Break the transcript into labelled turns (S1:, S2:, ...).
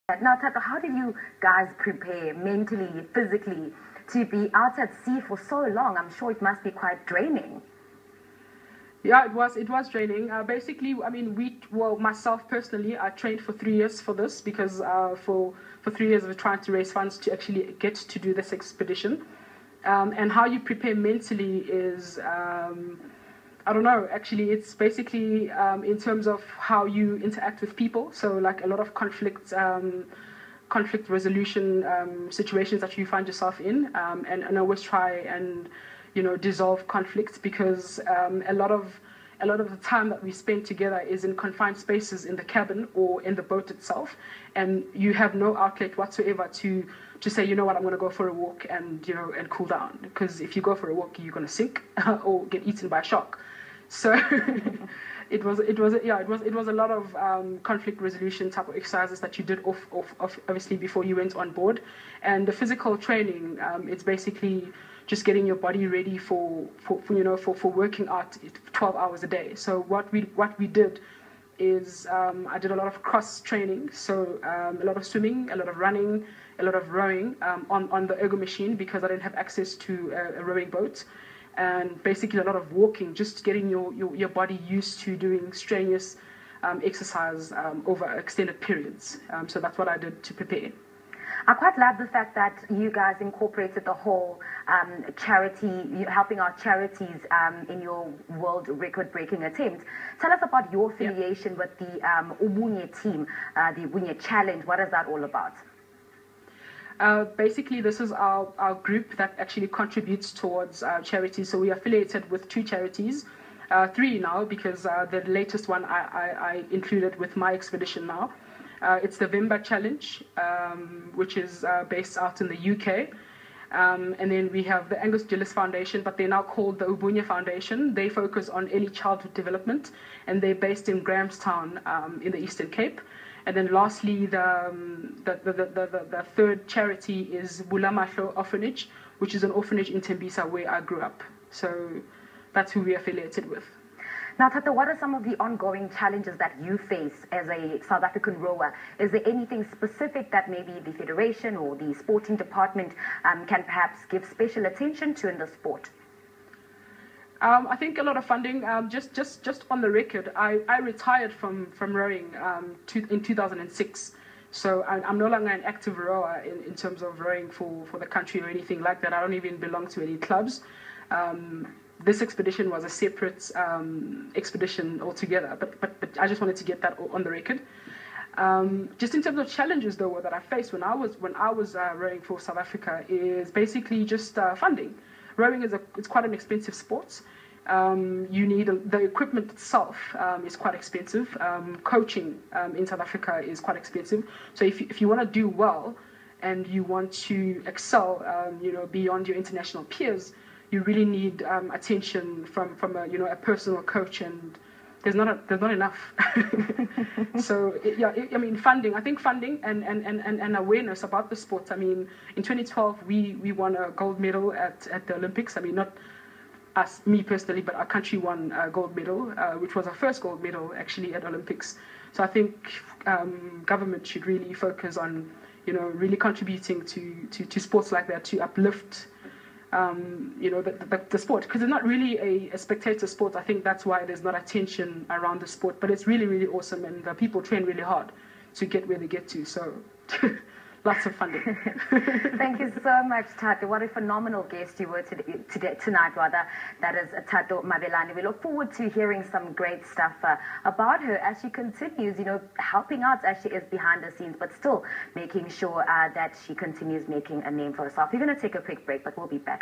S1: Now, Thato, how did you guys prepare mentally, physically, to be out at sea for so long? I'm sure it must be quite draining.
S2: Yeah, it was draining. Basically, I mean, myself personally, I trained for 3 years for this because for 3 years I was trying to raise funds to actually get to do this expedition. And how you prepare mentally is, I don't know, actually, it's basically in terms of how you interact with people. So like a lot of conflict resolution situations that you find yourself in, and always try and dissolve conflicts, because a lot of the time that we spend together is in confined spaces in the cabin or in the boat itself, and you have no outlet whatsoever to say, you know what, I'm going to go for a walk and cool down, because if you go for a walk you're going to sink or get eaten by a shark. So it was a lot of conflict resolution type of exercises that you did off obviously before you went on board. And the physical training, it's basically just getting your body ready for working out 12 hours a day. So what we did is I did a lot of cross training, so a lot of swimming, a lot of running, a lot of rowing on the ergo machine, because I didn't have access to a rowing boat. And basically a lot of walking, just getting your body used to doing strenuous exercise over extended periods. So that's what I did to prepare.
S1: I quite love the fact that you guys incorporated the whole charity, helping out charities in your world record-breaking attempt. Tell us about your affiliation with the Ubunye team, the Ubunye Challenge. What is that all about?
S2: Basically, this is our group that actually contributes towards charities. So we are affiliated with 2 charities, 3 now, because the latest one I included with my expedition now. It's the Vimba Challenge, which is based out in the UK. And then we have the Angus Gillis Foundation, but they're now called the Ubunye Foundation. They focus on early childhood development, and they're based in Grahamstown in the Eastern Cape. And then lastly, the third charity is Bulamahlo Orphanage, which is an orphanage in Tembisa where I grew up. So that's who we're affiliated with.
S1: Now, Thato, what are some of the ongoing challenges that you face as a South African rower? Is there anything specific that maybe the Federation or the sporting department can perhaps give special attention to in the sport?
S2: I think a lot of funding. Just on the record, I retired from rowing in 2006. So I'm no longer an active rower in terms of rowing for the country or anything like that. I don't even belong to any clubs. This expedition was a separate expedition altogether. But I just wanted to get that on the record. Just in terms of challenges, though, that I faced when I was rowing for South Africa is basically just funding. Rowing it's quite an expensive sport. You need the equipment itself is quite expensive. Coaching in South Africa is quite expensive. So if you want to do well and you want to excel, beyond your international peers, you really need attention from a personal coach, and there's not enough. So funding. I think funding and awareness about the sport. I mean, in 2012 we won a gold medal at the Olympics. I mean, not me personally, but our country won a gold medal, which was our first gold medal actually at Olympics. So I think government should really focus on really contributing to sports like that, to uplift the sport, because it's not really a spectator sport. I think that's why there's not attention around the sport, but it's really, really awesome, and the people train really hard to get where they get to. So lots of funding.
S1: Thank you so much, Thato. What a phenomenal guest you were tonight. That is Thato Mabelane. We look forward to hearing some great stuff about her as she continues, helping out as she is behind the scenes, but still making sure that she continues making a name for herself. We're going to take a quick break, but we'll be back.